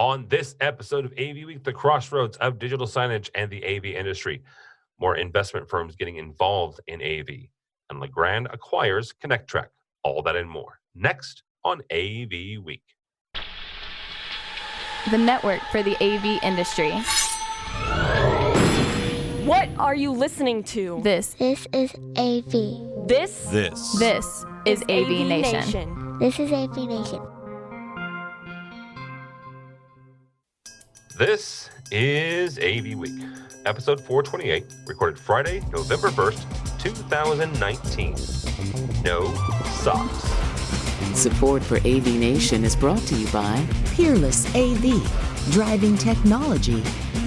on this episode of AV Week, the crossroads of digital signage and the AV industry. More investment firms getting involved in AV. And Legrand acquires Connectrac. All that and more. Next on AV Week. The network for the AV industry. What are you listening to? This is AV. This is AVNation. This is AVNation. This is AV Week, episode 428, recorded Friday, November 1st, 2019. No socks. Support for AVNation is brought to you by Peerless AV, driving technology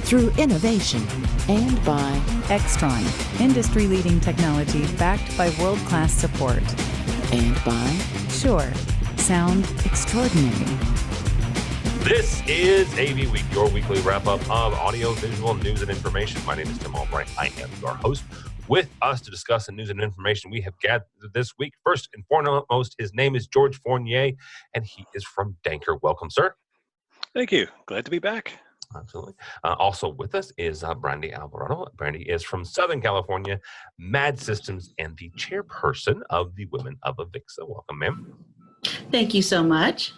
through innovation. and by Extron, industry-leading technology backed by world-class support. and by Sure, sound extraordinary. This is AV Week, your weekly wrap-up of audio-visual news and information. My name is Tim Albright. I am your host. With us to discuss the news and information we have gathered this week, first and foremost, his name is George Fournier, and he is from Danker. Welcome, sir. Thank you. Glad to be back. Absolutely. Also with us is Brandy Alvarado. Brandy is from Southern California, Mad Systems, and the chairperson of the Women of Avixa. Welcome, ma'am. Thank you so much.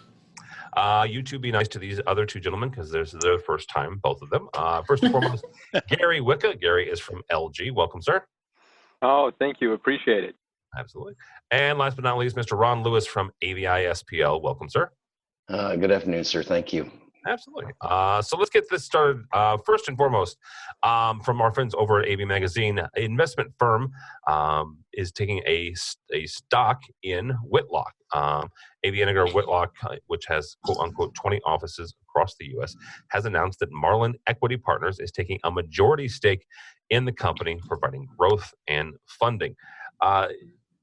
You two be nice to these other two gentlemen because this is their first time, both of them. First and foremost, Gary Wicca. Gary is from LG. Welcome, sir. Oh, thank you. Appreciate it. Absolutely. And last but not least, Mr. Ron Lewis from AVI-SPL. Welcome, sir. Good afternoon, sir. Thank you. Absolutely. So let's get this started. First and foremost, from our friends over at AV Magazine, an investment firm is taking a stock in Whitlock. AV Integrator Whitlock, which has quote-unquote 20 offices across the U.S., has announced that Marlin Equity Partners is taking a majority stake in the company, providing growth and funding.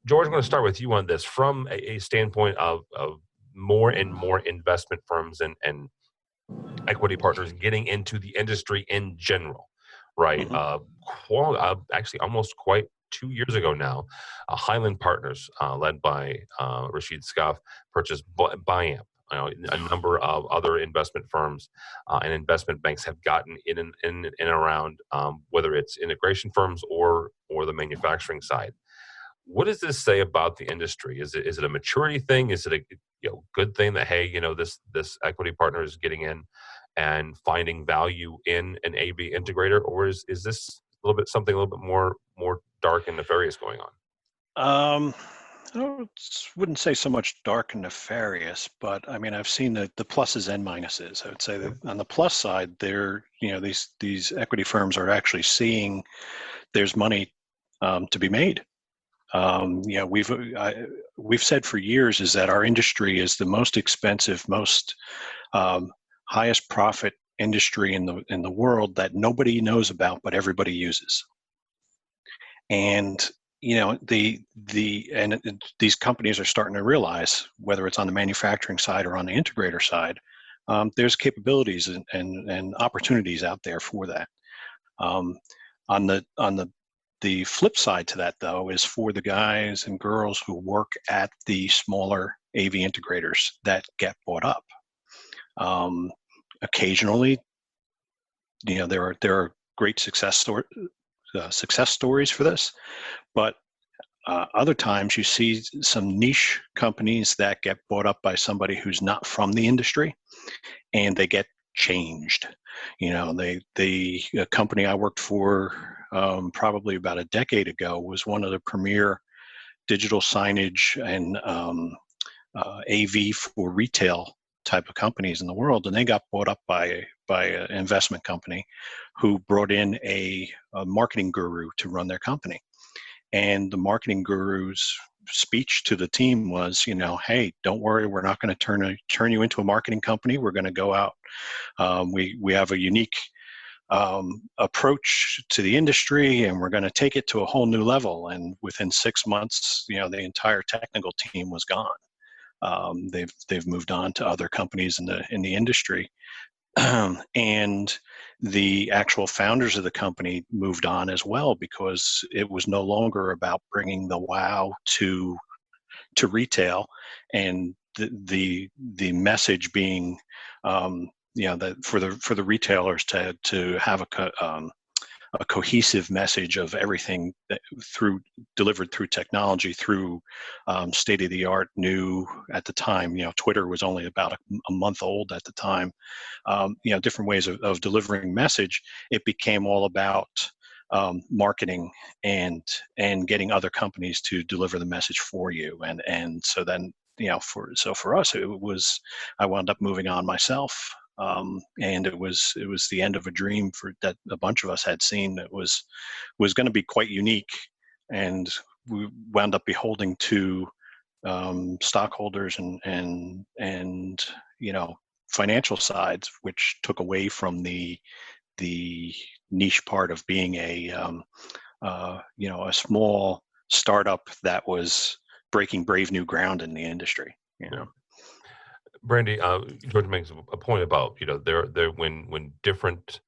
George, I'm going to start with you on this. From a standpoint of more and more investment firms and equity partners getting into the industry in general, right? Mm-hmm. Actually, almost quite 2 years ago now, Highland Partners, led by Rashid Scoff, purchased Biamp. A number of other investment firms and investment banks have gotten in and around, whether it's integration firms or the manufacturing side. What does this say about the industry? Is it a maturity thing? Is it a good thing that, hey, this equity partner is getting in and finding value in an AV integrator, or is this something a little bit more dark and nefarious going on? I wouldn't say so much dark and nefarious, but I mean, I've seen the pluses and minuses. I would say that on the plus side, these equity firms are actually seeing there's money to be made. We've said for years is that our industry is the most expensive, most highest profit industry in the world that nobody knows about, but everybody uses. And these companies are starting to realize, whether it's on the manufacturing side or on the integrator side, there's capabilities and opportunities out there for that. On the flip side to that, though, is for the guys and girls who work at the smaller AV integrators that get bought up. Occasionally, there are great success stories for this, but other times you see some niche companies that get bought up by somebody who's not from the industry, and they get changed. The company I worked for probably about a decade ago was one of the premier digital signage and AV for retail type of companies in the world, and they got bought up by an investment company who brought in a marketing guru to run their company. And the marketing guru's speech to the team was, hey, don't worry, we're not going to turn you into a marketing company. We're going to go out. We have a unique approach to the industry, and we're going to take it to a whole new level. And within 6 months, the entire technical team was gone. They've moved on to other companies in the industry, and the actual founders of the company moved on as well, because it was no longer about bringing the wow to retail, and the message being for the retailers to have a cohesive message of everything that delivered through technology, through state of the art, new at the time. Twitter was only about a month old at the time. Different ways of delivering message. It became all about marketing and getting other companies to deliver the message for you. And so then, for us, I wound up moving on myself. And it was the end of a dream that a bunch of us had seen that was going to be quite unique, and we wound up beholding to stockholders and financial sides, which took away from the niche part of being a small startup that was breaking brave new ground in the industry. Brandy, George makes a point about there when different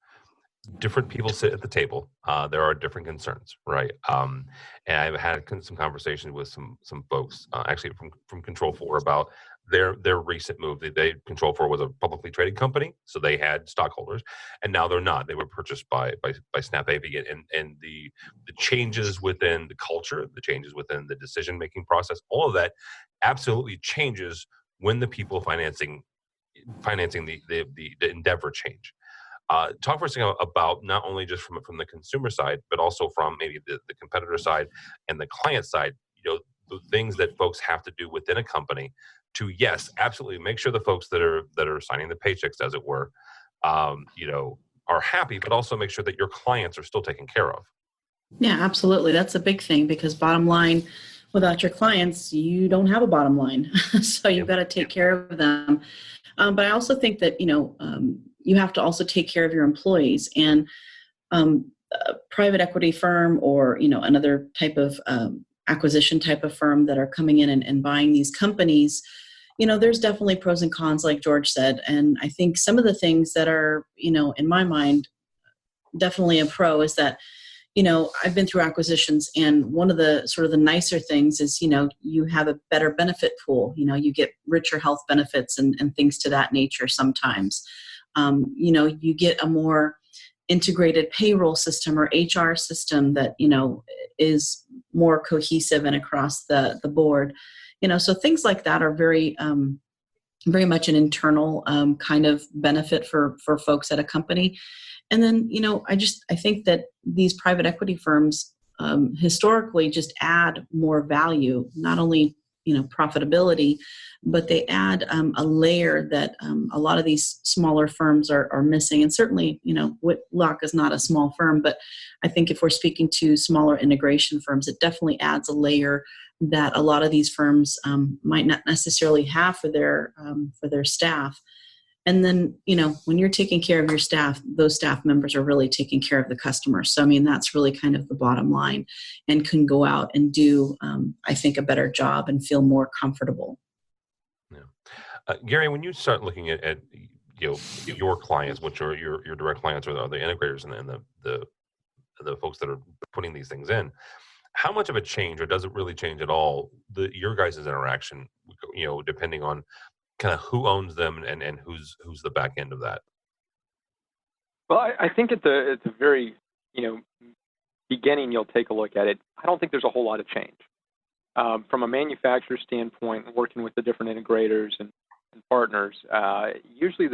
people sit at the table, there are different concerns, right? And I've had some conversations with some folks, actually from Control4 about their recent move. Control4 was a publicly traded company, so they had stockholders, and now they're not. They were purchased by Snap AV, and the changes within the culture, the changes within the decision making process, all of that absolutely changes when the people financing the endeavor change. Talk for a second about not only just from the consumer side, but also from maybe the competitor side and the client side, the things that folks have to do within a company to, yes, absolutely make sure the folks that are signing the paychecks, as it were, are happy, but also make sure that your clients are still taken care of. Yeah, absolutely. That's a big thing, because bottom line, without your clients, you don't have a bottom line. So you've got to take care of them. But I also think that, you have to also take care of your employees, and a private equity firm or, another type of acquisition type of firm that are coming in and buying these companies, there's definitely pros and cons, like George said. And I think some of the things that are, in my mind, definitely a pro is that, I've been through acquisitions, and one of the sort of the nicer things is, you have a better benefit pool. You get richer health benefits and things to that nature sometimes. You get a more integrated payroll system or HR system that, is more cohesive and across the board. So things like that are very much an internal kind of benefit for folks at a company. And then, I think that these private equity firms historically just add more value, not only, profitability, but they add a layer that a lot of these smaller firms are missing. And certainly, Whitlock is not a small firm, but I think if we're speaking to smaller integration firms, it definitely adds a layer that a lot of these firms might not necessarily have for their staff. And then, when you're taking care of your staff, those staff members are really taking care of the customer. So, that's really kind of the bottom line, and can go out and do, I think, a better job and feel more comfortable. Yeah. Gary, when you start looking at your clients, which are your direct clients, or the integrators and the folks that are putting these things in, how much of a change, or does it really change at all, your guys' interaction, depending on kind of who owns them and who's the back end of that? Well, I think at the very beginning, you'll take a look at it. I don't think there's a whole lot of change from a manufacturer standpoint. Working with the different integrators and partners, usually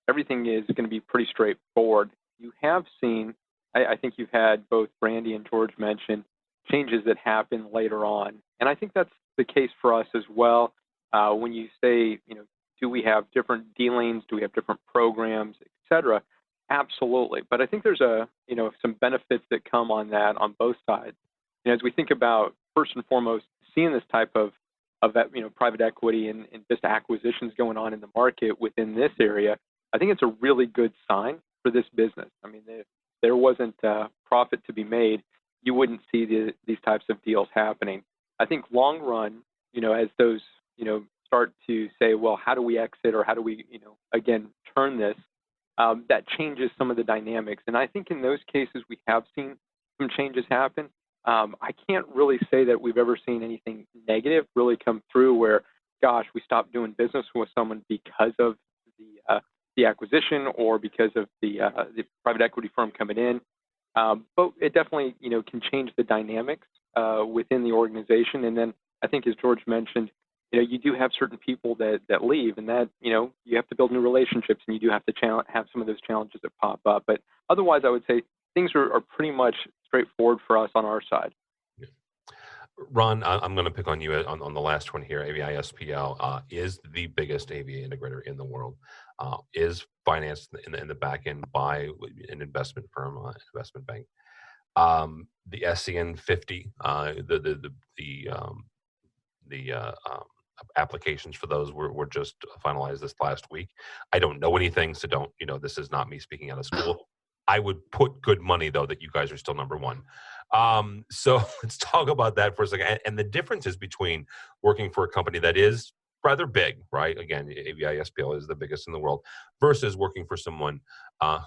everything is going to be pretty straightforward. You have seen, I think you've had both Brandy and George mention changes that happen later on, and I think that's the case for us as well. When you say, do we have different dealings? Do we have different programs, et cetera? Absolutely. But I think there's some benefits that come on that on both sides. As we think about, first and foremost, seeing this type of private equity and just acquisitions going on in the market within this area, I think it's a really good sign for this business. If there wasn't profit to be made, you wouldn't see these types of deals happening. I think long run, as those start to say, well, how do we exit, or how do we, again, turn this, that changes some of the dynamics. And I think in those cases, we have seen some changes happen. I can't really say that we've ever seen anything negative really come through where, gosh, we stopped doing business with someone because of the acquisition or because of the private equity firm coming in. But it definitely, can change the dynamics within the organization. And then I think, as George mentioned, you do have certain people that leave, and that, you have to build new relationships, and you do have to have some of those challenges that pop up. But otherwise, I would say things are pretty much straightforward for us on our side. Ron, I'm going to pick on you on the last one here. AVISPL is the biggest AV integrator in the world. Is financed in the back end by an investment firm, investment bank. The SCN 50, the applications for those were just finalized this last week. I don't know anything, so don't, this is not me speaking out of school. I would put good money, though, that you guys are still number one. So let's talk about that for a second. And the differences between working for a company that is rather big, right? Again, AVISPL is the biggest in the world, versus working for someone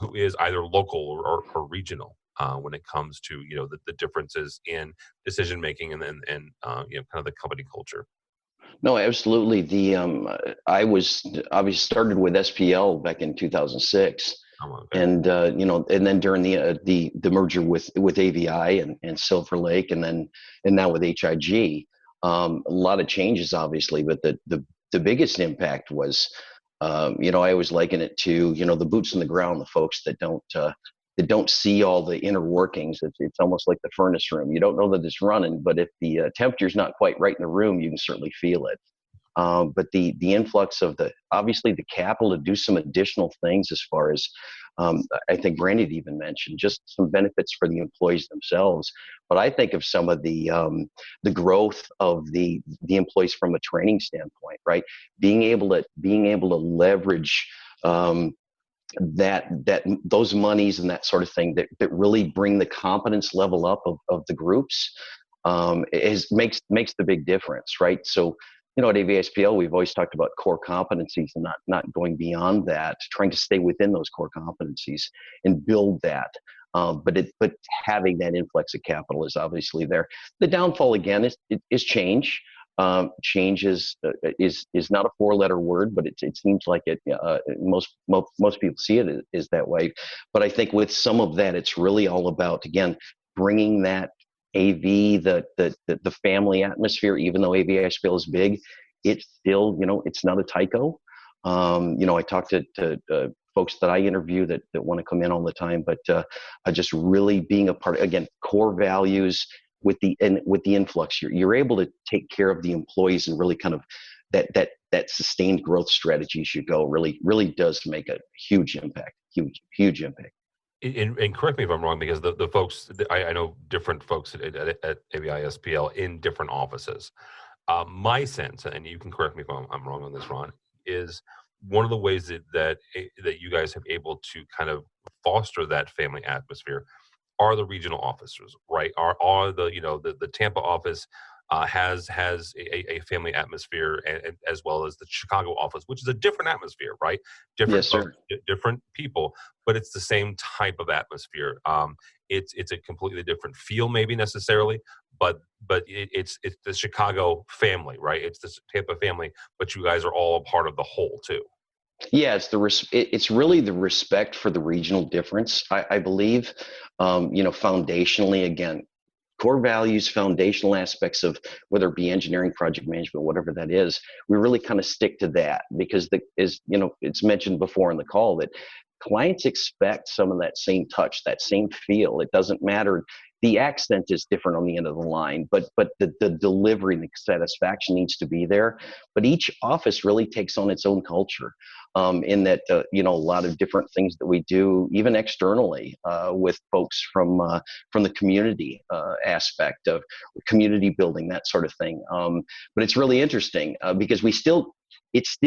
who is either local or regional when it comes to, the differences in decision making and kind of the company culture. No, absolutely. I started with SPL back in 2006. Okay. And and then during the merger with AVI and Silver Lake, and now with HIG, a lot of changes, obviously. But the biggest impact was, I always liken it to the boots on the ground, the folks that don't see all the inner workings. It's almost like the furnace room. You don't know that it's running, but if the temperature's not quite right in the room, you can certainly feel it. But the influx of obviously the capital to do some additional things, as far as I think Brandy even mentioned, just some benefits for the employees themselves. But I think of some of the growth of the employees from a training standpoint, right? Being able to leverage those monies and that sort of thing that really bring the competence level up of the groups makes the big difference, right? So, at AVSPL, we've always talked about core competencies and not going beyond that, trying to stay within those core competencies and build that. But having that influx of capital is obviously there. The downfall, again, is change. Change is not a four-letter word, but it seems like it. Most people see it is that way. But I think with some of that, it's really all about, again, bringing that AV, the family atmosphere. Even though AVISPL is big, it's still, it's not a Tyco. I talk to folks that I interview that want to come in all the time, but just really being a part, again, core values with the influx, you're able to take care of the employees, and really kind of that sustained growth strategy as you go really does make a huge impact, huge impact. And correct me if I'm wrong, because the folks, I know different folks at AVISPL in different offices. My sense, and you can correct me if I'm wrong on this, Ron, is one of the ways that you guys have able to kind of foster that family atmosphere are the regional officers, right? Are the Tampa office has a family atmosphere, and as well as the Chicago office, which is a different atmosphere, right? Different Yes, sir. Different people, but it's the same type of atmosphere. It's a completely different feel, maybe necessarily, but it's the Chicago family, right? It's the Tampa family, but you guys are all a part of the whole too. Yeah, it's really the respect for the regional difference. I believe, foundationally, again, core values, foundational aspects of whether it be engineering, project management, whatever that is, we really kind of stick to that, because it's mentioned before in the call that clients expect some of that same touch, that same feel. It doesn't matter. The accent is different on the end of the line, but the delivery and the satisfaction needs to be there. But each office really takes on its own culture, in that, a lot of different things that we do, even externally, with folks from the community aspect of community building, that sort of thing. But it's really interesting because it's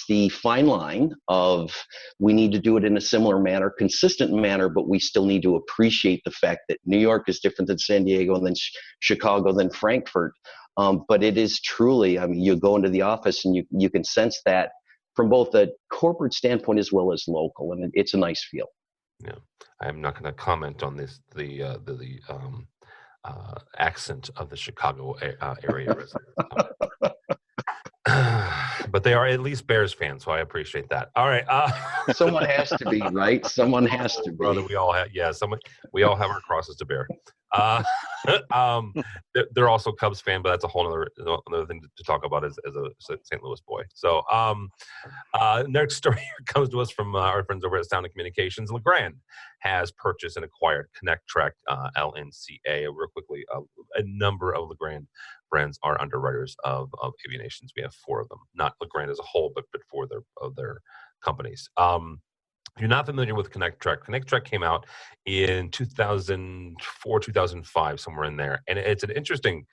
the fine line of, we need to do it in a similar manner, consistent manner, but we still need to appreciate the fact that New York is different than San Diego, and then Chicago, then Frankfurt. But it is truly, you go into the office and you can sense that from both a corporate standpoint as well as local, and it's a nice feel. Yeah, I'm not going to comment on this, the accent of the Chicago area residents. but they are at least Bears fans, so I appreciate that. All right. Someone has to be, right? Someone has to be. Brother, we all have, we all have our crosses to bear. They're also Cubs fan, but that's a whole other thing to talk about as a St. Louis boy. So next story here comes to us from our friends over at Sound and Communications. Legrand has purchased and acquired Connectrac LNCA. Real quickly, a number of Legrand brands are underwriters of AVNations. We have 4 of them, not Legrand as a whole, but 4 of their companies. If you're not familiar with Connectrac came out in 2004, 2005, somewhere in there. And it's an interesting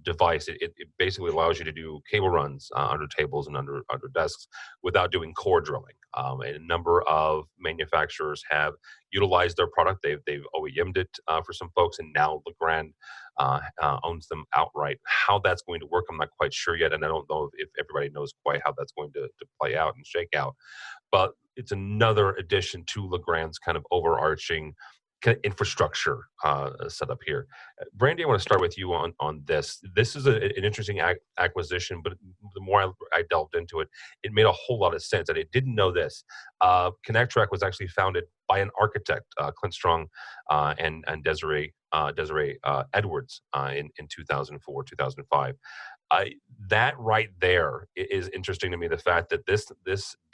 device. It basically allows you to do cable runs under tables and under desks without doing core drilling. And a number of manufacturers have utilized their product. They've OEM'd it for some folks, and now Legrand owns them outright. How that's going to work, I'm not quite sure yet, and I don't know if everybody knows quite how that's going to play out and shake out. But it's another addition to Legrand's kind of overarching infrastructure setup here. Brandy, I want to start with you on this. This is an interesting acquisition, but the more I delved into it, it made a whole lot of sense. And I didn't know this. Connectrac was actually founded by an architect, Clint Strong and Desiree Edwards in 2004, 2005. That right there is interesting to me. The fact that this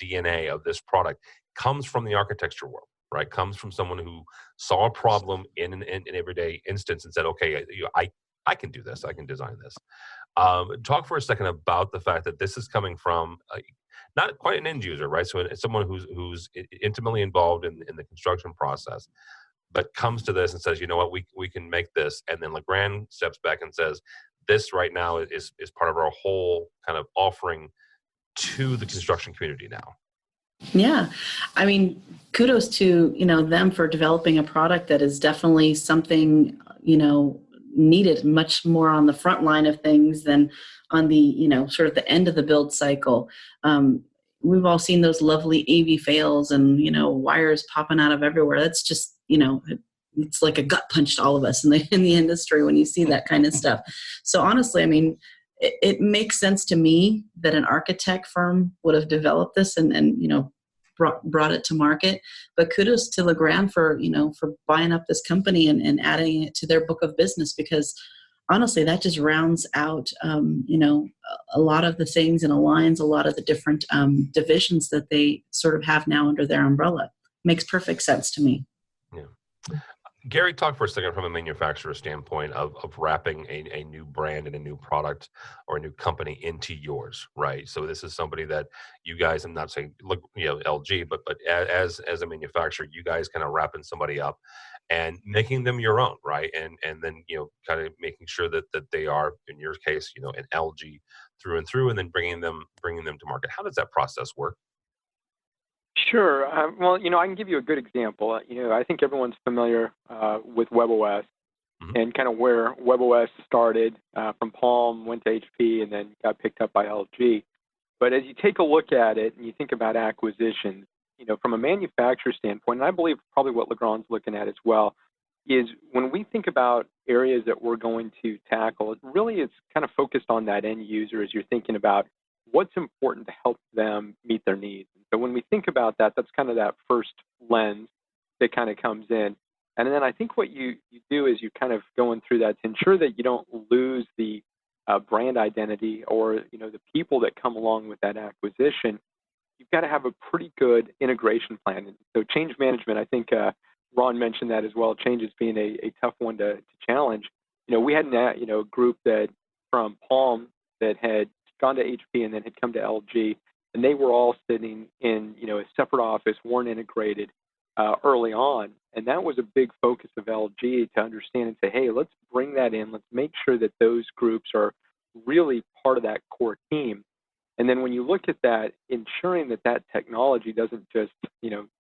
DNA of this product comes from the architecture world, right? Comes from someone who saw a problem in an everyday instance and said, "Okay, I can do this. I can design this." Talk for a second about the fact that this is coming from not quite an end user, right? So it's someone who's intimately involved in the construction process, but comes to this and says, "You know what? We can make this." And then Legrand steps back and says, this right now is part of our whole kind of offering to the construction community now. Yeah. I mean, kudos to, them for developing a product that is definitely something, needed much more on the front line of things than on the, sort of the end of the build cycle. We've all seen those lovely AV fails and, wires popping out of everywhere. That's just, it's like a gut punch to all of us in the industry when you see that kind of stuff. So honestly, I mean, it makes sense to me that an architect firm would have developed this and brought it to market. But kudos to Legrand for buying up this company and adding it to their book of business, because honestly, that just rounds out a lot of the things and aligns a lot of the different divisions that they sort of have now under their umbrella. Makes perfect sense to me. Yeah. Gary, talk for a second from a manufacturer standpoint of wrapping a new brand and a new product or a new company into yours, right? So this is somebody that you guys, I'm not saying LG, but as a manufacturer, you guys kind of wrapping somebody up and making them your own, right? And then kind of making sure that they are, in your case, an LG through and through, and then bringing them to market. How does that process work? Sure. Well, I can give you a good example. I think everyone's familiar with WebOS and kind of where WebOS started from Palm, went to HP, and then got picked up by LG. But as you take a look at it and you think about acquisitions, from a manufacturer standpoint, and I believe probably what Legrand's looking at as well, is when we think about areas that we're going to tackle, it's kind of focused on that end user as you're thinking about what's important to help them meet their needs. So when we think about that, that's kind of that first lens that kind of comes in. And then I think what you do is you're kind of going through that to ensure that you don't lose the brand identity or, the people that come along with that acquisition. You've got to have a pretty good integration plan. And so change management, I think Ron mentioned that as well, change is being a tough one to challenge. We had a group that from Palm that had gone to HP and then had come to LG, and they were all sitting in, a separate office, weren't integrated early on. And that was a big focus of LG to understand and say, hey, let's bring that in. Let's make sure that those groups are really part of that core team. And then when you look at that, ensuring that technology doesn't just,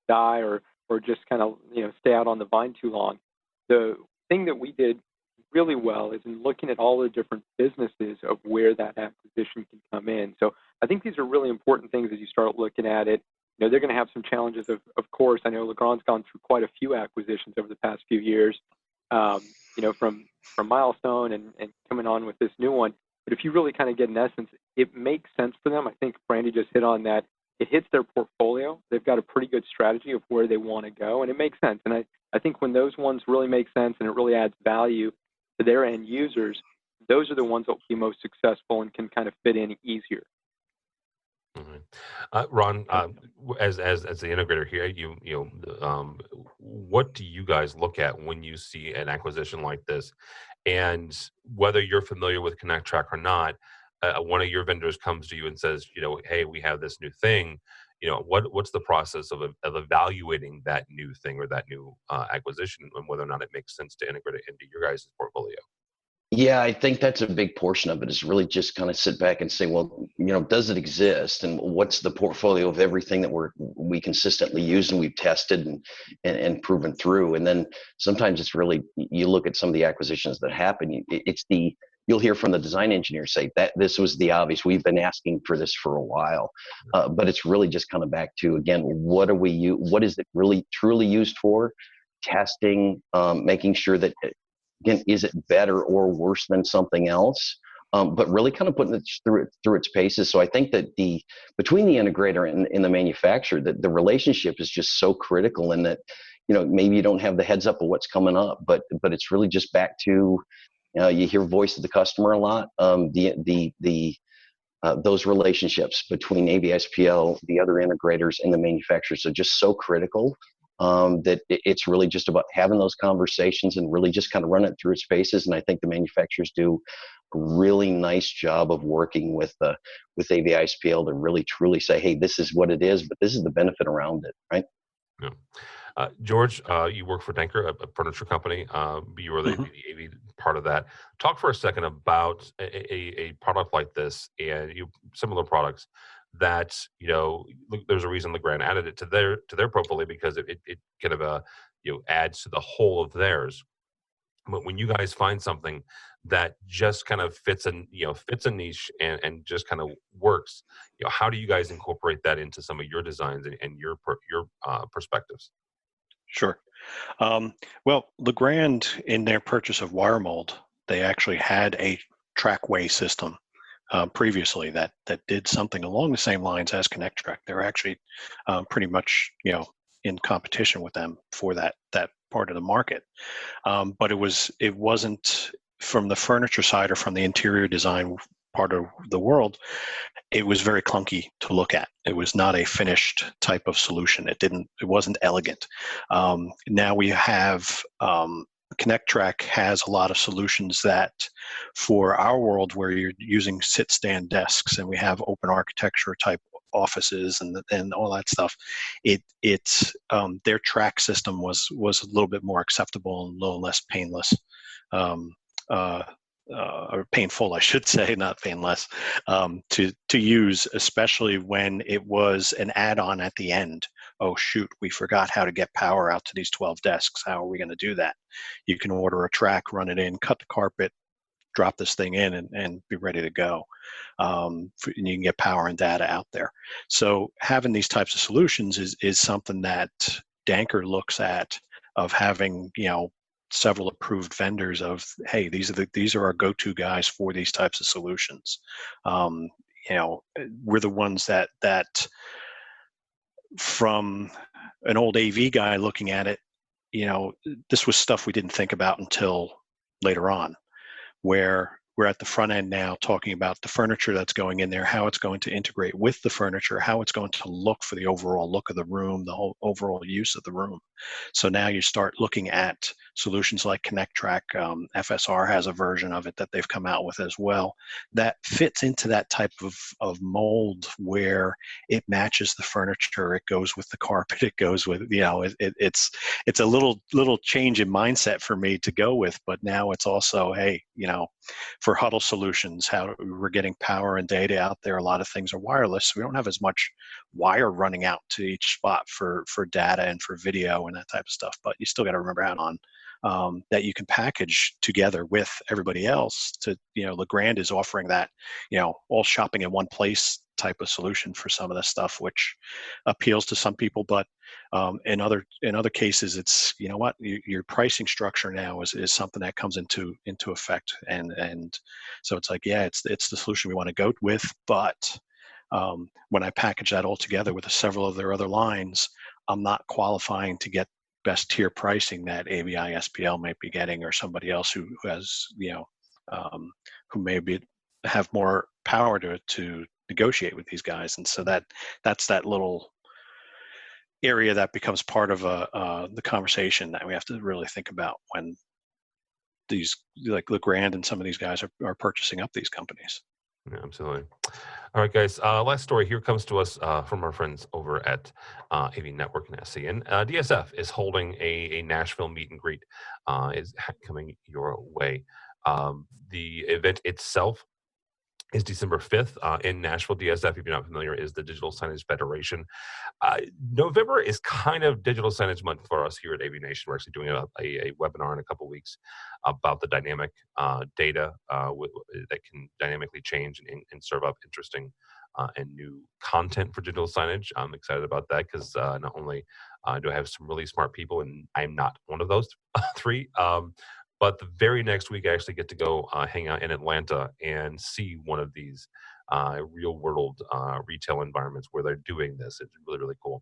die or just kind of, stay out on the vine too long. The thing that we did really well is in looking at all the different businesses of where that acquisition can come in. So I think these are really important things as you start looking at it. They're going to have some challenges, of course. I know Legrand's gone through quite a few acquisitions over the past few years, from Milestone and coming on with this new one. But if you really kind of get, in essence, it makes sense for them. I think Brandy just hit on that. It hits their portfolio. They've got a pretty good strategy of where they want to go, and it makes sense. And I think when those ones really make sense and it really adds value to their end users, those are the ones that will be most successful and can kind of fit in easier. Ron, as the integrator here, what do you guys look at when you see an acquisition like this? And whether you're familiar with Connectrac or not, one of your vendors comes to you and says, hey, we have this new thing. What's the process of evaluating that new thing or that new acquisition, and whether or not it makes sense to integrate it into your guys' portfolio? Yeah, I think that's a big portion of it, is really just kind of sit back and say, well, does it exist, and what's the portfolio of everything that we consistently use and we've tested and proven through. And then sometimes it's really, you look at some of the acquisitions that happen, you'll hear from the design engineer say that this was the obvious, we've been asking for this for a while, but it's really just kind of back to, again, what is it really truly used for? Testing, making sure that, again, is it better or worse than something else? But really kind of putting it through its paces. So I think that between the integrator and the manufacturer, that the relationship is just so critical, and that, maybe you don't have the heads up of what's coming up, but it's really just back to, you hear voice of the customer a lot. Those relationships between AVSPL, the other integrators, and the manufacturers are just so critical. That it's really just about having those conversations and really just kind of run it through its paces. And I think the manufacturers do a really nice job of working with AVISPL to really truly say, hey, this is what it is, but this is the benefit around it, right? Yeah. George, you work for Danker, a furniture company. You were the AV part of that. Talk for a second about a product like this and similar products that, there's a reason Legrand added it to their portfolio, because it kind of adds to the whole of theirs. But when you guys find something that just kind of fits a niche and just kind of works, how do you guys incorporate that into some of your designs and your perspectives? Sure. Well, Legrand, in their purchase of Wire Mold, they actually had a trackway system previously that did something along the same lines as Connectrac. They're actually pretty much in competition with them for that part of the market. But it wasn't from the furniture side or from the interior design part of the world. It was very clunky to look at. It was not a finished type of solution. It wasn't elegant. Now we have Connectrac has a lot of solutions that, for our world where you're using sit-stand desks and we have open architecture type offices and all that stuff, their track system was a little bit more acceptable and a little less painless. Or painful, I should say, not painless, to use, especially when it was an add-on at the end. Oh shoot, we forgot how to get power out to these 12 desks. How are we going to do that? You can order a track, run it in, cut the carpet, drop this thing in, and be ready to go. And you can get power and data out there. So having these types of solutions is something that Danker looks at, of having several approved vendors of, hey, these are our go-to guys for these types of solutions. We're the ones that from an old AV guy looking at it, this was stuff we didn't think about until later on, where we're at the front end now talking about the furniture that's going in there, how it's going to integrate with the furniture, how it's going to look for the overall look of the room, the whole overall use of the room. So now you start looking at solutions like Connectrac. FSR has a version of it that they've come out with as well that fits into that type of mold, where it matches the furniture, it goes with the carpet, it goes with, it's a little change in mindset for me to go with. But now it's also, hey, for huddle solutions, how we're getting power and data out there, a lot of things are wireless, so we don't have as much wire running out to each spot for data and for video and that type of stuff. But you still got to remember out that you can package together with everybody else. To Legrand is offering that, all shopping in one place type of solution for some of the stuff, which appeals to some people. But in other cases, it's your pricing structure now is something that comes into effect, and so it's like, yeah, it's the solution we want to go with. But when I package that all together with several of their other lines, I'm not qualifying to get best tier pricing that AVI SPL might be getting, or somebody else who has who maybe have more power to negotiate with these guys. And so that's that little area that becomes part of the conversation that we have to really think about when these, like Legrand and some of these guys are purchasing up these companies. Yeah, absolutely. All right, guys. Last story here comes to us from our friends over at AV Network and SC. And DSF is holding a Nashville meet and greet. Is coming your way. The event itself is December 5th in Nashville. DSF, if you're not familiar, is the Digital Signage Federation. November is kind of digital signage month for us here at AVNation. We're actually doing a webinar in a couple weeks about the dynamic data that can dynamically change and serve up interesting and new content for digital signage. I'm excited about that because not only do I have some really smart people, and I'm not one of those three, but the very next week, I actually get to go hang out in Atlanta and see one of these real-world retail environments where they're doing this. It's really, really cool.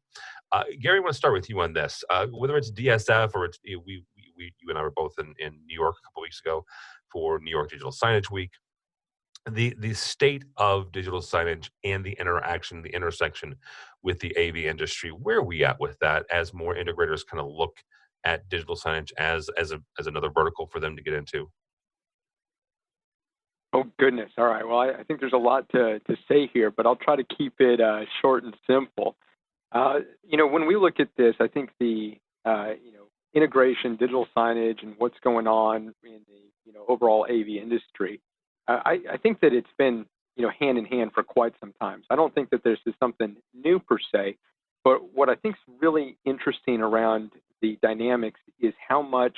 Gary, I want to start with you on this. Whether it's DSF or it's you and I were both in New York a couple weeks ago for New York Digital Signage Week. The state of digital signage and the interaction, the intersection with the AV industry, where are we at with that as more integrators kind of look at digital signage as another vertical for them to get into? Oh, goodness. All right. Well, I think there's a lot to say here, but I'll try to keep it short and simple. When we look at this, I think the integration, digital signage, and what's going on in the overall AV industry, I think that it's been hand in hand for quite some time. So I don't think that this is something new per se, but what I think is really interesting around the dynamics is how much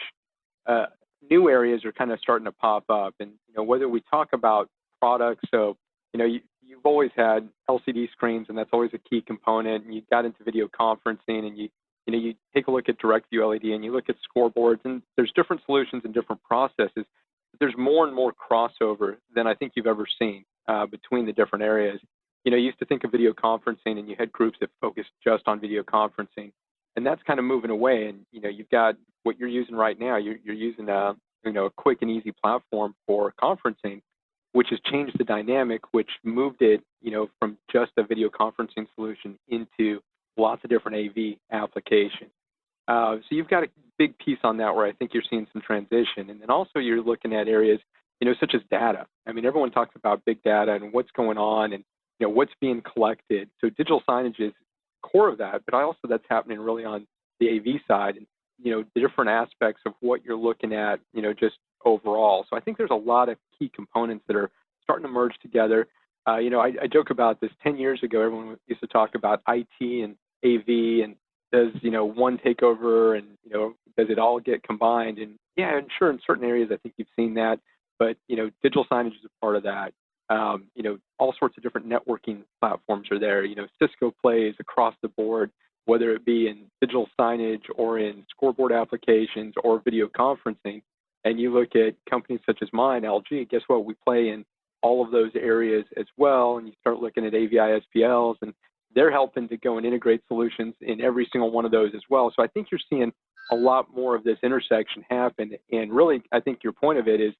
new areas are kind of starting to pop up. And whether we talk about products, so you've always had LCD screens, and that's always a key component. And you got into video conferencing, and you take a look at direct view LED, and you look at scoreboards, and there's different solutions and different processes. But there's more and more crossover than I think you've ever seen between the different areas. You used to think of video conferencing, and you had groups that focused just on video conferencing. And that's kind of moving away. And, you've got what you're using right now. You're using a quick and easy platform for conferencing, which has changed the dynamic, which moved it, from just a video conferencing solution into lots of different AV applications. So you've got a big piece on that where I think you're seeing some transition. And then also you're looking at areas, such as data. I mean, everyone talks about big data and what's going on and, what's being collected. So digital signage is core of that, but also that's happening really on the AV side and, the different aspects of what you're looking at, just overall. So I think there's a lot of key components that are starting to merge together. I joke about this. 10 years ago, everyone used to talk about IT and AV and does, one take over and, does it all get combined? And yeah, and sure, in certain areas, I think you've seen that, but, digital signage is a part of that. All sorts of different networking platforms are there. Cisco plays across the board, whether it be in digital signage or in scoreboard applications or video conferencing. And you look at companies such as mine, LG, guess what? We play in all of those areas as well. And you start looking at AVI SPLs, and they're helping to go and integrate solutions in every single one of those as well. So I think you're seeing a lot more of this intersection happen. And really, I think your point of it is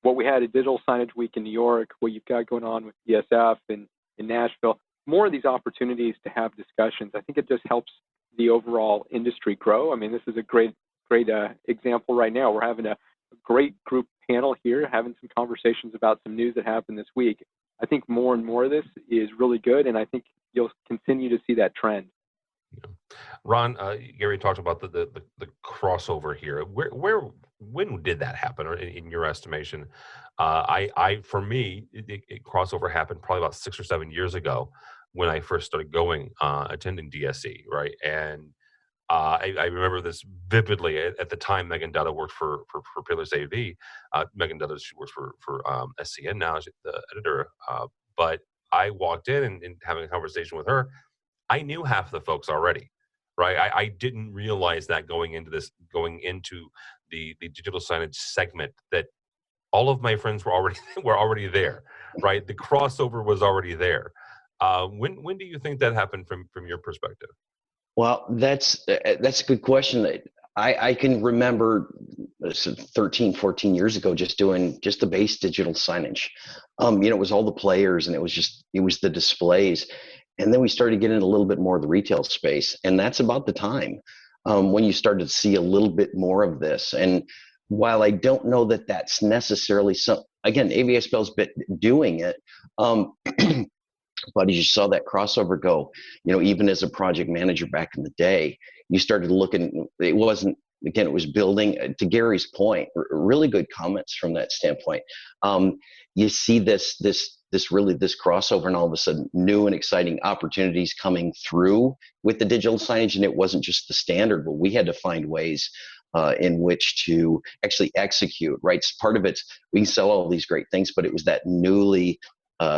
what we had at Digital Signage Week in New York, what you've got going on with DSF and in Nashville, more of these opportunities to have discussions. I think it just helps the overall industry grow. I mean, this is a great example right now. We're having a great group panel here, having some conversations about some news that happened this week. I think more and more of this is really good, and I think you'll continue to see that trend. Yeah. Ron, Gary talked about the crossover here. When did that happen, or in your estimation? For me, crossover happened probably about 6 or 7 years ago when I first started attending DSE, right? And I remember this vividly. At the time, Megan Dutta worked for Peerless AV. Megan Dutta, she works for SCN now, she's the editor. But I walked in and having a conversation with her, I knew half the folks already, right? I didn't realize that going into the digital signage segment, that all of my friends were already there, right? The crossover was already there. When do you think that happened from your perspective? Well, that's a good question. I can remember 13, 14 years ago, just doing just the base digital signage. It was all the players, and it was the displays. And then we started getting a little bit more of the retail space. And that's about the time when you started to see a little bit more of this. And while I don't know that that's necessarily again, AVSPL's been doing it. But as you saw that crossover go, even as a project manager back in the day, you started looking, it was building, to Gary's point, really good comments from that standpoint. You see this crossover, and all of a sudden new and exciting opportunities coming through with the digital signage. And it wasn't just the standard, but we had to find ways in which to actually execute, right? So part of it, we can sell all these great things, but it was that newly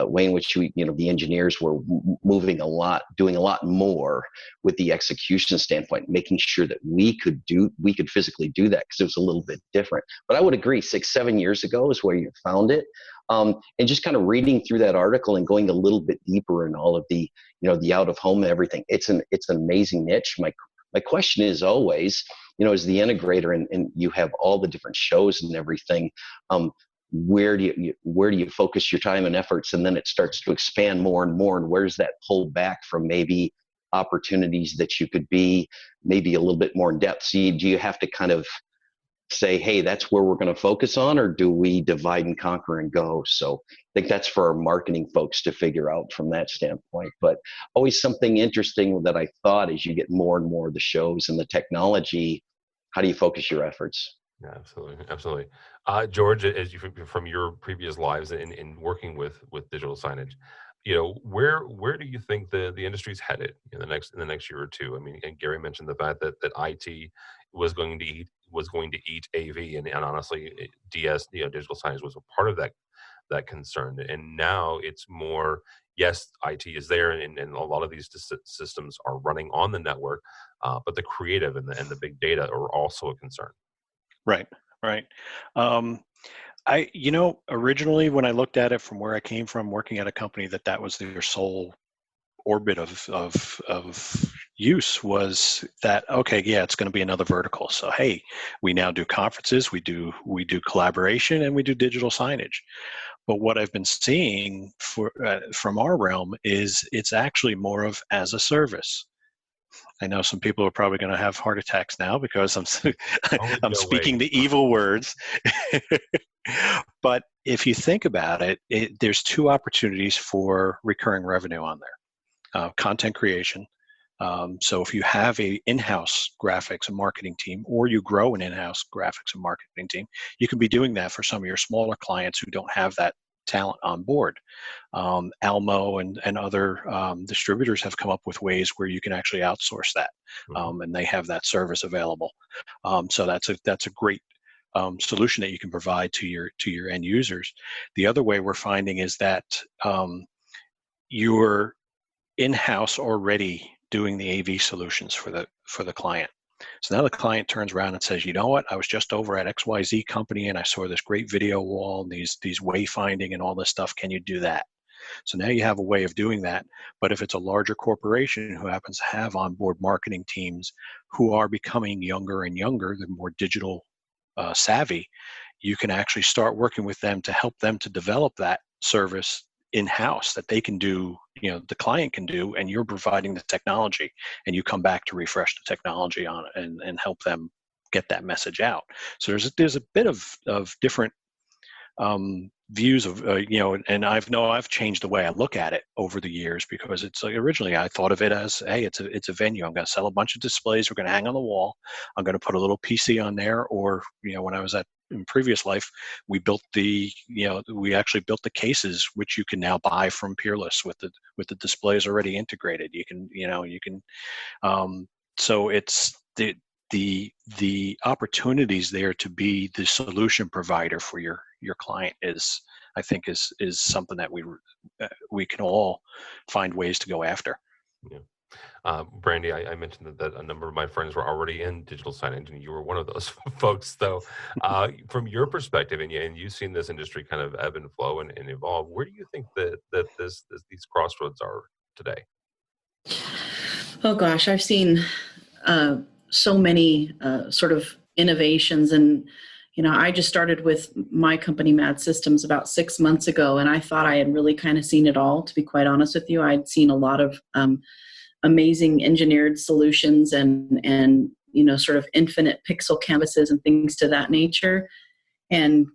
way in which the engineers were moving a lot, doing a lot more with the execution standpoint, making sure that we could physically do that, because it was a little bit different. But I would agree, 6-7 years ago is where you found it. And just kind of reading through that article and going a little bit deeper in all of the, the out of home and everything. It's an amazing niche. My question is always, as the integrator, and you have all the different shows and everything, where do you focus your time and efforts, and then it starts to expand more and more, and where's that pull back from maybe opportunities that you could be maybe a little bit more in depth? Do you have to kind of say, hey, that's where we're going to focus on, or do we divide and conquer and go? So I think that's for our marketing folks to figure out from that standpoint. But always something interesting that I thought, as you get more and more of the shows and the technology, how do you focus your efforts? Yeah, absolutely. George, as you from your previous lives in working with digital signage, where do you think the industry's headed in the next year or two? I mean, and Gary mentioned the fact that IT was going to eat AV, and honestly, DS, digital signage was a part of that concern. And now it's more, yes, IT is there, and a lot of these systems are running on the network, but the creative and the big data are also a concern. Right. Originally when I looked at it from where I came from, working at a company that was their sole orbit of use, was that, okay, yeah, it's going to be another vertical. So, hey, we now do conferences, we do collaboration, and we do digital signage. But what I've been seeing from our realm is it's actually more of as a service. I know some people are probably going to have heart attacks now because I'm speaking the evil words. But if you think about it, there's two opportunities for recurring revenue on there. Content creation. So if you have a in-house graphics and marketing team, or you grow an in-house graphics and marketing team, you can be doing that for some of your smaller clients who don't have that talent on board. Almo and other distributors have come up with ways where you can actually outsource that, and they have that service available. So that's a great solution that you can provide to your end users. The other way we're finding is that you're in-house already doing the AV solutions for the client. So now the client turns around and says, you know what, I was just over at XYZ company and I saw this great video wall and these wayfinding and all this stuff. Can you do that? So now you have a way of doing that. But if it's a larger corporation who happens to have onboard marketing teams who are becoming younger and younger, they're more digital savvy, you can actually start working with them to help them to develop that service in-house that they can do, the client can do, and you're providing the technology, and you come back to refresh the technology on it and help them get that message out. So there's a bit of different views of, and I've changed the way I look at it over the years, because it's like, originally I thought of it as, hey, it's a venue. I'm going to sell a bunch of displays. We're going to hang on the wall. I'm going to put a little PC on there. Or, when I was in previous life, we actually built the cases, which you can now buy from Peerless with the displays already integrated. You can so it's the opportunities there to be the solution provider for your client is, I think, is something that we can all find ways to go after. Yeah. Brandy, I mentioned that a number of my friends were already in digital signage, and you were one of those folks. So, from your perspective, and you've seen this industry kind of ebb and flow and evolve, where do you think that these crossroads are today? Oh gosh, I've seen so many sort of innovations, and I just started with my company, Mad Systems, about 6 months ago, and I thought I had really kind of seen it all. To be quite honest with you, I'd seen a lot of amazing engineered solutions and sort of infinite pixel canvases and things to that nature. And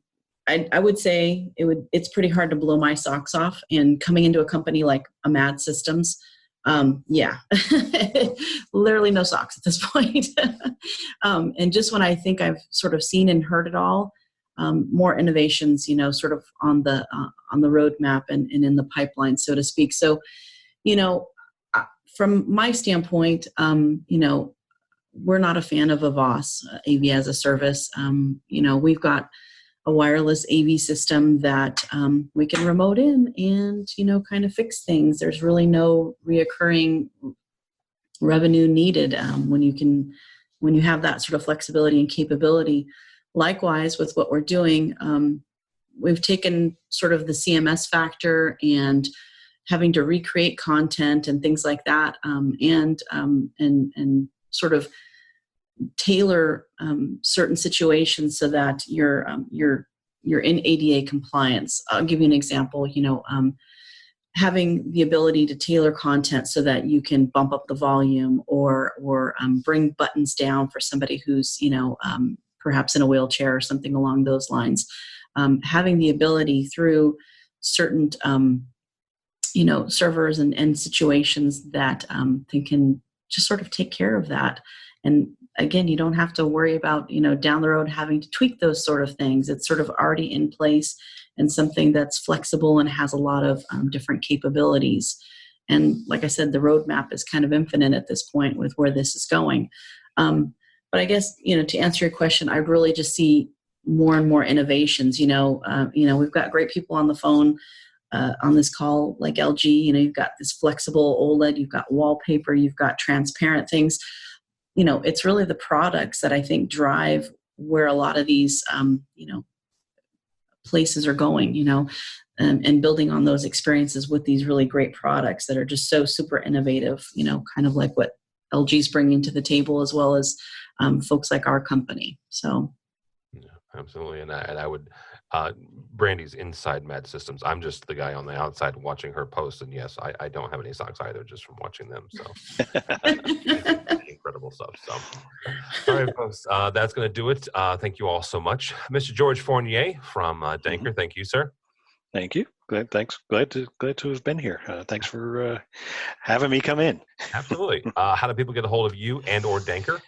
I would say it's pretty hard to blow my socks off. And coming into a company like a Mad Systems, literally no socks at this point. And just when I think I've sort of seen and heard it all, more innovations, sort of on the roadmap and in the pipeline, so to speak. So, from my standpoint, we're not a fan of AVOS, AV as a service. We've got a wireless AV system that we can remote in and, kind of fix things. There's really no reoccurring revenue needed when you have that sort of flexibility and capability. Likewise, with what we're doing, we've taken sort of the CMS factor and having to recreate content and things like that, and sort of tailor certain situations so that you're in ADA compliance. I'll give you an example. Having the ability to tailor content so that you can bump up the volume or bring buttons down for somebody who's perhaps in a wheelchair or something along those lines. Having the ability through certain servers and situations that they can just sort of take care of that. And again, you don't have to worry about, down the road having to tweak those sort of things. It's sort of already in place and something that's flexible and has a lot of different capabilities. And like I said, the roadmap is kind of infinite at this point with where this is going. But I guess, to answer your question, I really just see more and more innovations. We've got great people on the phone on this call, like LG. You've got this flexible OLED, you've got wallpaper, you've got transparent things. It's really the products that I think drive where a lot of these, places are going, and building on those experiences with these really great products that are just so super innovative, kind of like what LG's bringing to the table, as well as folks like our company. So. Yeah, absolutely. And I would, Brandy's inside Mad Systems. I'm just the guy on the outside watching her post. And yes, I don't have any socks either, just from watching them. So incredible stuff. So, all right, folks, that's going to do it. Thank you all so much. Mr. George Fournier from Danker. Thank you, sir. Thank you. Thanks. Glad to have been here. Thanks for having me come in. Absolutely. How do people get a hold of you and or Danker?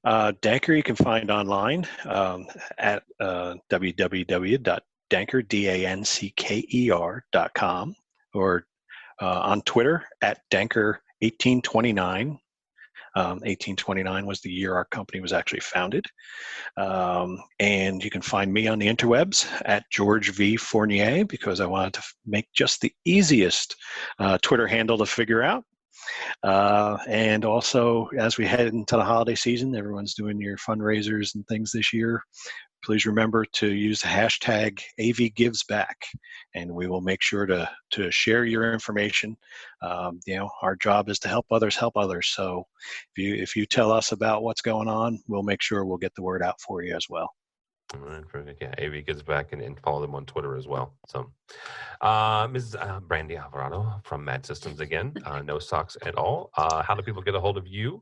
Danker you can find online at www.danker.com or on Twitter at Danker1829. 1829 was the year our company was actually founded. And you can find me on the interwebs at George V. Fournier, because I wanted to make just the easiest Twitter handle to figure out. And also, as we head into the holiday season, everyone's doing your fundraisers and things this year. Please remember to use the hashtag AVGivesBack, and we will make sure to share your information. Our job is to help others. So if you tell us about what's going on, we'll make sure we'll get the word out for you as well. All right, perfect. Yeah, AV gets back and follow them on Twitter as well. So, Ms. Brandy Alvarado from Mad Systems again. No socks at all. How do people get a hold of you?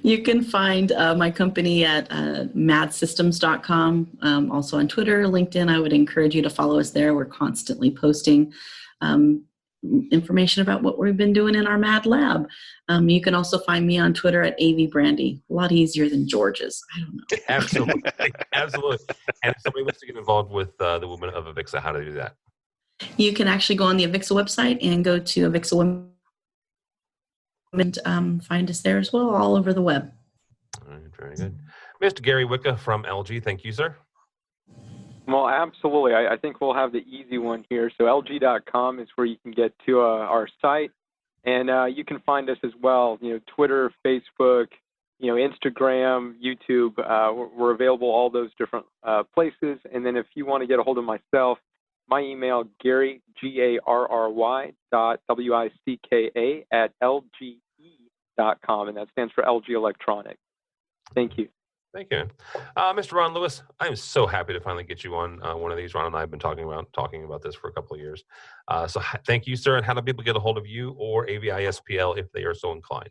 You can find my company at madsystems.com. Also on Twitter, LinkedIn. I would encourage you to follow us there. We're constantly posting information about what we've been doing in our Mad Lab. You can also find me on Twitter at AVBrandy. A lot easier than George's. I don't know. Absolutely. Absolutely. And if somebody wants to get involved with the women of Avixa, how do they do that? You can actually go on the Avixa website and go to Avixa Women. and find us there as well, all over the web. All right, very good. Mr. Gary Wicca from LG, thank you, sir. Well, absolutely. I think we'll have the easy one here. So LG.com is where you can get to our site, and you can find us as well. Twitter, Facebook, Instagram, YouTube. We're available all those different places. And then if you want to get a hold of myself, my email, Gary, Garry, .wicka @lge.com, and that stands for LG Electronics. Thank you. Thank you. Mr. Ron Lewis, I'm so happy to finally get you on one of these. Ron and I have been talking about this for a couple of years. So thank you, sir. And how do people get a hold of you or AVISPL if they are so inclined?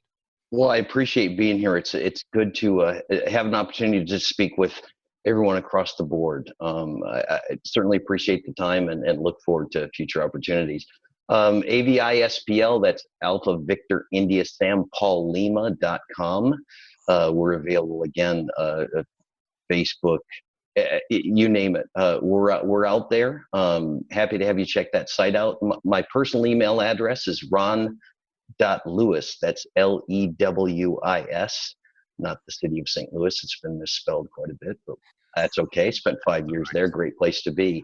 Well, I appreciate being here. It's good to have an opportunity to just speak with everyone across the board. I certainly appreciate the time and look forward to future opportunities. AVISPL, that's Alpha Victor India Sam Paul Lima.com. We're available again, Facebook, you name it. We're out there. Happy to have you check that site out. My personal email address is ron.lewis. That's LEWIS, not the city of St. Louis. It's been misspelled quite a bit, but that's okay. Spent 5 years there. Great place to be.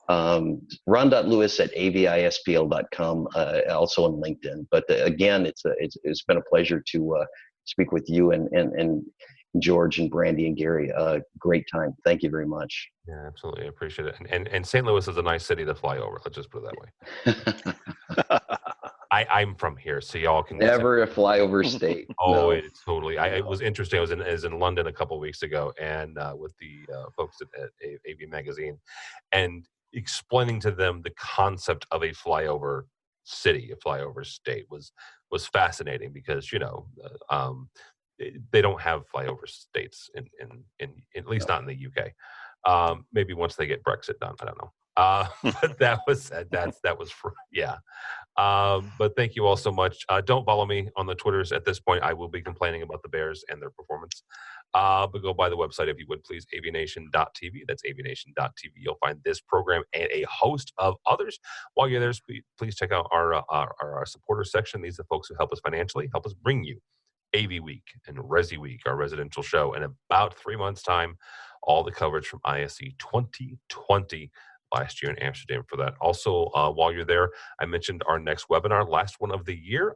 Ron.lewis at avispl.com, also on LinkedIn. But again, it's been a pleasure to speak with you and George and Brandy and Gary. Great time. Thank you very much. Yeah, absolutely. I appreciate it. And St. Louis is a nice city to fly over. Let's just put it that way. I'm from here, so y'all can never a flyover state. Oh, no. It's totally. It was interesting. I was in London a couple of weeks ago, and with the folks at AV Magazine, and explaining to them the concept of a flyover city, a flyover state was fascinating because they don't have flyover states in at least not in the UK. Maybe once they get Brexit done, I don't know. But that was yeah. But thank you all so much. Don't follow me on the Twitters at this point. I will be complaining about the Bears and their performance. But go by the website if you would, please, AVNation.tv. That's AVNation.tv. You'll find this program and a host of others. While you're there, please check out our supporter section. These are the folks who help us financially, help us bring you AVWeek and ResiWeek, our residential show. In about 3 months' time, all the coverage from ISE 2020 last year in Amsterdam for that. Also, while you're there, I mentioned our next webinar, last one of the year,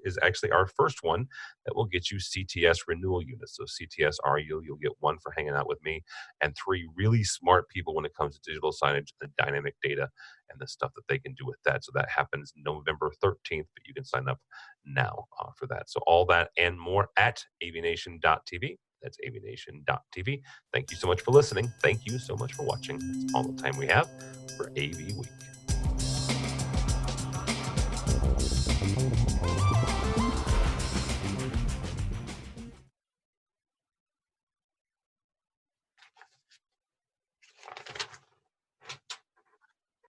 is actually our first one that will get you CTS renewal units. So CTS you'll get one for hanging out with me and 3 really smart people when it comes to digital signage, the dynamic data, and the stuff that they can do with that. So that happens November 13th, but you can sign up now for that. So all that and more at AVNation.tv. That's AVNation.tv. Thank you so much for listening. Thank you so much for watching. That's all the time we have for AV Week.